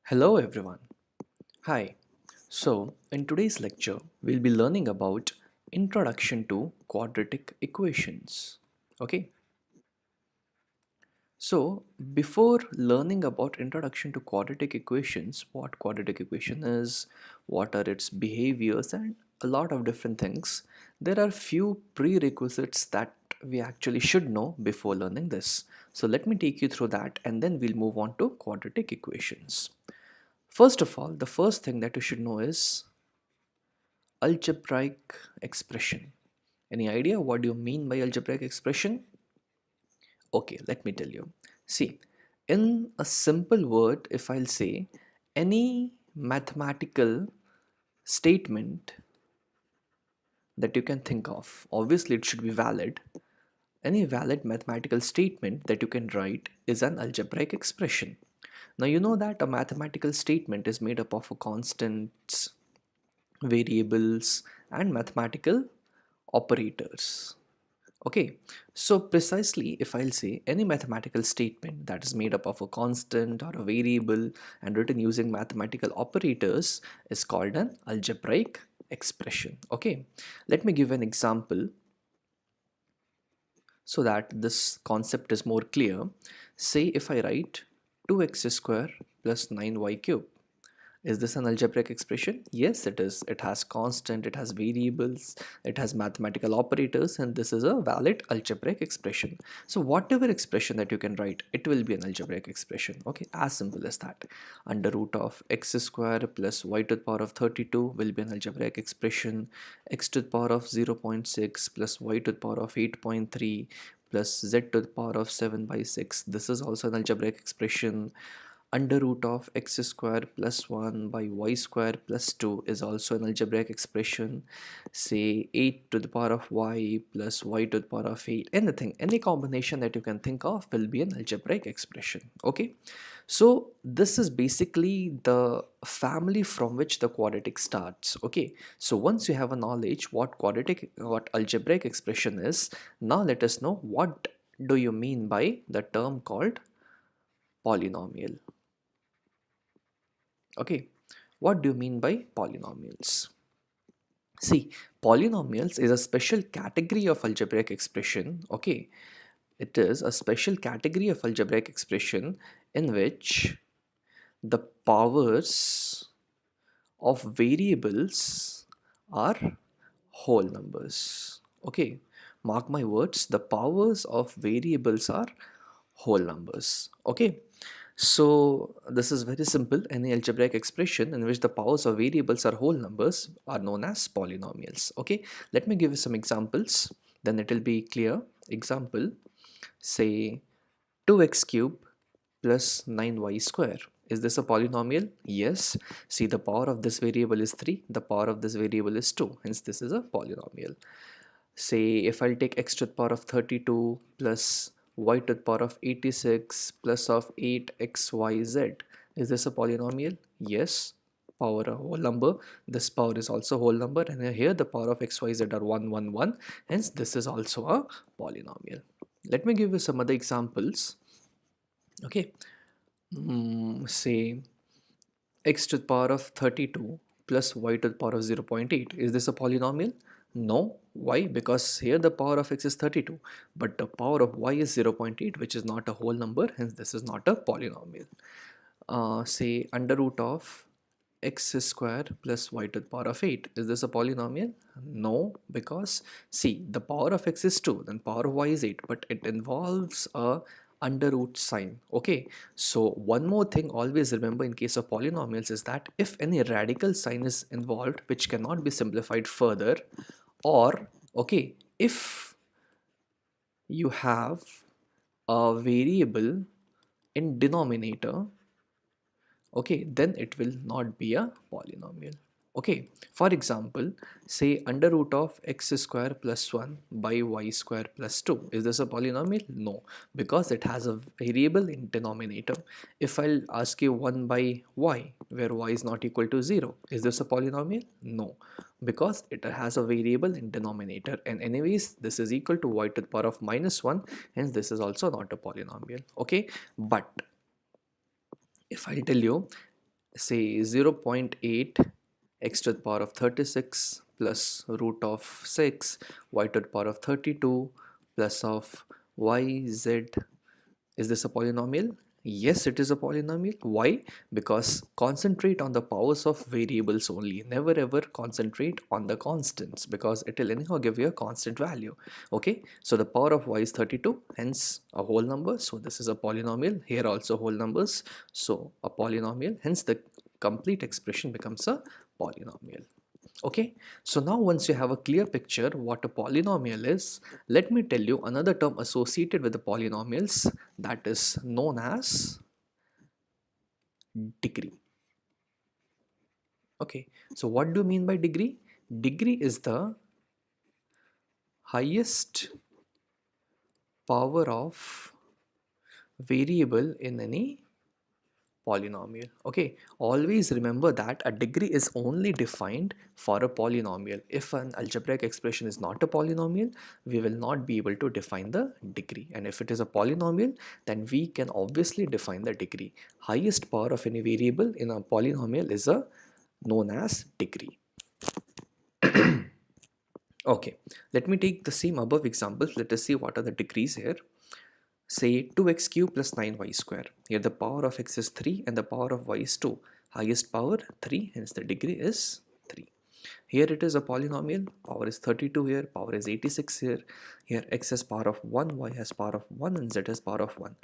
Hello everyone. Hi. So, in today's lecture, we'll be learning about Introduction to Quadratic Equations. Okay. So, before learning about Introduction to Quadratic Equations, what quadratic equation is, what are its behaviors, and a lot of different things, there are few prerequisites that we actually should know before learning this. So, let me take you through that and then we'll move on to quadratic equations. First of all, the first thing that you should know is algebraic expression. Any idea what do you mean by algebraic expression? Okay, let me tell you. See, in a simple word, if I'll say any mathematical statement that you can think of, obviously it should be valid. Any valid mathematical statement that you can write is an algebraic expression. Now you know that a mathematical statement is made up of constants, variables, and mathematical operators. Okay, so precisely if I'll say any mathematical statement that is made up of a constant or a variable and written using mathematical operators is called an algebraic expression. Okay, let me give an example so that this concept is more clear. Say if I write 2x square plus 9y cube. Is this an algebraic expression? Yes, it is. It has constant, it has variables, it has mathematical operators, and this is a valid algebraic expression. So whatever expression that you can write, it will be an algebraic expression. Okay, as simple as that. Under root of x square plus y to the power of 32 will be an algebraic expression. X to the power of 0.6 plus y to the power of 8.3 plus z to the power of 7 by 6. This is also an algebraic expression. Under root of x square plus 1 by y square plus 2 is also an algebraic expression. Say 8 to the power of y plus y to the power of 8. Anything, any combination that you can think of will be an algebraic expression. Okay, so this is basically the family from which the quadratic starts. Okay, so once you have a knowledge what algebraic expression is, now let us know what do you mean by the term called polynomial. Okay, what do you mean by polynomials? See, polynomials is a special category of algebraic expression. Okay, it is a special category of algebraic expression in which the powers of variables are whole numbers. Okay, mark my words, the powers of variables are whole numbers. Okay, so this is very simple. Any algebraic expression in which the powers of variables are whole numbers are known as polynomials. Okay, let me give you some examples, then it will be clear. Example, say 2x cube plus 9y square. Is this a polynomial? Yes. See, the power of this variable is 3, the power of this variable is 2, hence this is a polynomial. Say if I'll take x to the power of 32 plus y to the power of 86 plus of 8xyz. Is this a polynomial? Yes. Power a whole number. This power is also whole number, and here the power of xyz are 1 1 1. Hence this is also a polynomial. Let me give you some other examples. Okay. Say x to the power of 32 plus y to the power of 0.8. Is this a polynomial? No. Why? Because here the power of x is 32, but the power of y is 0.8, which is not a whole number, hence this is not a polynomial. Say under root of x square plus y to the power of 8. Is this a polynomial? No, because see, the power of x is 2, then power of y is 8, but it involves a under root sign. Okay, so one more thing always remember in case of polynomials is that if any radical sign is involved which cannot be simplified further, or okay, if you have a variable in denominator, okay, then it will not be a polynomial. Okay, for example, say under root of x square plus 1 by y square plus 2. Is this a polynomial? No, because it has a variable in denominator. If I'll ask you 1 by y, where y is not equal to 0, is this a polynomial? No, because it has a variable in denominator, and anyways this is equal to y to the power of minus 1, hence this is also not a polynomial. Okay, but if I tell you say 0.8 x to the power of 36 plus root of 6 y to the power of 32 plus of y z. Is this a polynomial? Yes, it is a polynomial. Why? Because concentrate on the powers of variables only. Never ever concentrate on the constants, because it will anyhow give you a constant value. Okay, so the power of y is 32, hence a whole number. So this is a polynomial. Here also whole numbers. So a polynomial. Hence the complete expression becomes a polynomial. Okay, so now once you have a clear picture what a polynomial is, let me tell you another term associated with the polynomials, that is known as degree. Okay, so what do you mean by degree? Degree is the highest power of variable in any polynomial. Okay, always remember that a degree is only defined for a polynomial. If an algebraic expression is not a polynomial, we will not be able to define the degree, and if it is a polynomial, then we can obviously define the degree. Highest power of any variable in a polynomial is a known as degree. Okay, let me take the same above examples. Let us see what are the degrees here. Say 2x cube plus 9y square. Here the power of x is 3 and the power of y is 2. Highest power 3, hence the degree is 3. Here it is a polynomial. Power is 32 here, power is 86 here. Here x has power of 1, y has power of 1 and z has power of 1.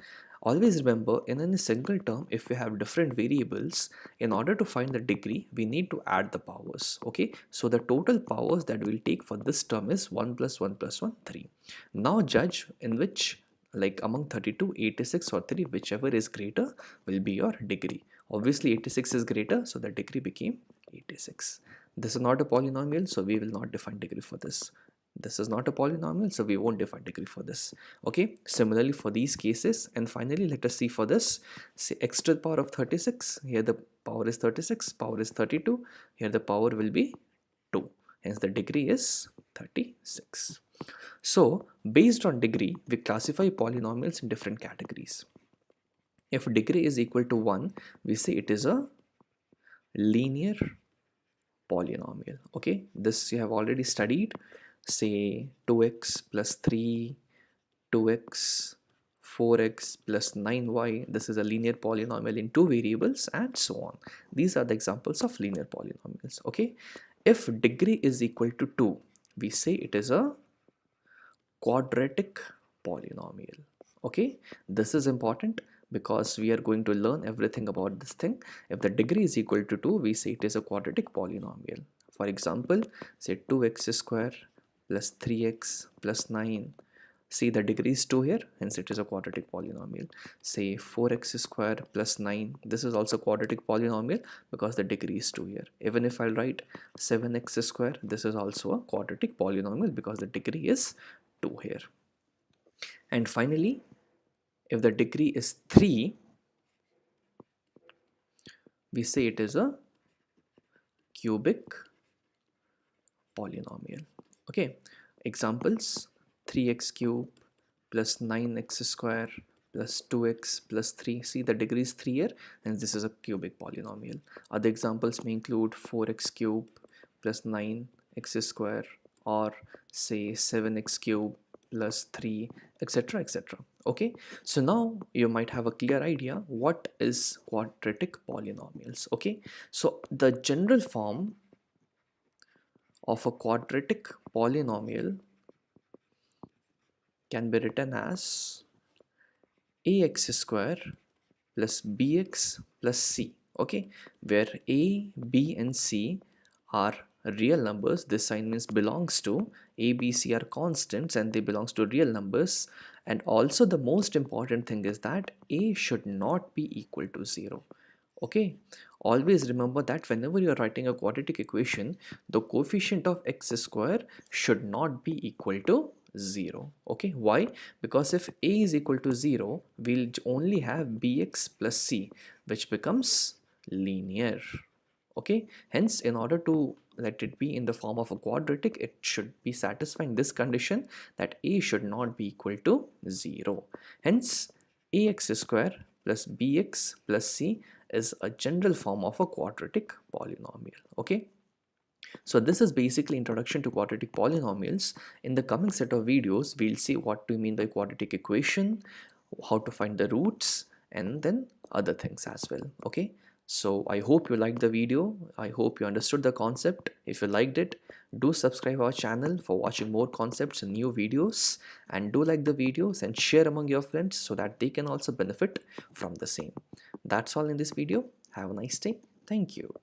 Always remember, in any single term, if we have different variables, in order to find the degree, we need to add the powers. Okay, so the total powers that we'll take for this term is 1 plus 1 plus 1, 3. Now judge in which, like among 32, 86 or 3, whichever is greater will be your degree. Obviously 86 is greater, so the degree became 86. This is not a polynomial, so we will not define degree for this. This is not a polynomial, so we won't define degree for this. Okay, similarly for these cases. And finally, let us see for this. Say x to the power of 36. Here the power is 36, power is 32. Here the power will be 2. Hence the degree is 36. So based on degree, we classify polynomials in different categories. If degree is equal to 1, we say it is a linear polynomial. Okay, this you have already studied. Say 2x plus 3, 2x, 4x plus 9y. This is a linear polynomial in two variables and so on. These are the examples of linear polynomials. Okay, if degree is equal to 2, we say it is a quadratic polynomial. Okay, this is important because we are going to learn everything about this thing. If the degree is equal to 2, we say it is a quadratic polynomial. For example, say 2x square plus 3x plus 9. See, the degree is 2 here, hence it is a quadratic polynomial. Say 4x square plus 9. This is also quadratic polynomial because the degree is 2 here. Even if I'll write 7x square, this is also a quadratic polynomial because the degree is 2 here. And finally, if the degree is 3, we say it is a cubic polynomial. Okay, examples: 3x cube plus 9x square plus 2x plus 3. See, the degree is 3 here and this is a cubic polynomial. Other examples may include 4x cube plus 9x square, or say 7x cube plus 3, etc, etc. Okay, so now you might have a clear idea what is quadratic polynomials. Okay, so the general form of a quadratic polynomial can be written as ax square plus bx plus c. Okay, where a, b and c are real numbers. This sign means belongs to. A, b, c are constants and they belongs to real numbers. And also the most important thing is that a should not be equal to 0. Okay, always remember that whenever you are writing a quadratic equation, the coefficient of x square should not be equal to 0. Okay, why? Because if a is equal to 0, we'll only have bx plus c, which becomes linear. Okay, hence in order to let it be in the form of a quadratic, it should be satisfying this condition that a should not be equal to 0. Hence ax square plus bx plus c is a general form of a quadratic polynomial. Okay, so this is basically introduction to quadratic polynomials. In the coming set of videos, we'll see what do you mean by quadratic equation, how to find the roots, and then other things as well. Okay, so I hope you liked the video. I hope you understood the concept. If you liked it, do subscribe our channel for watching more concepts and new videos, and do like the videos and share among your friends so that they can also benefit from the same. That's all in this video. Have a nice day. Thank you.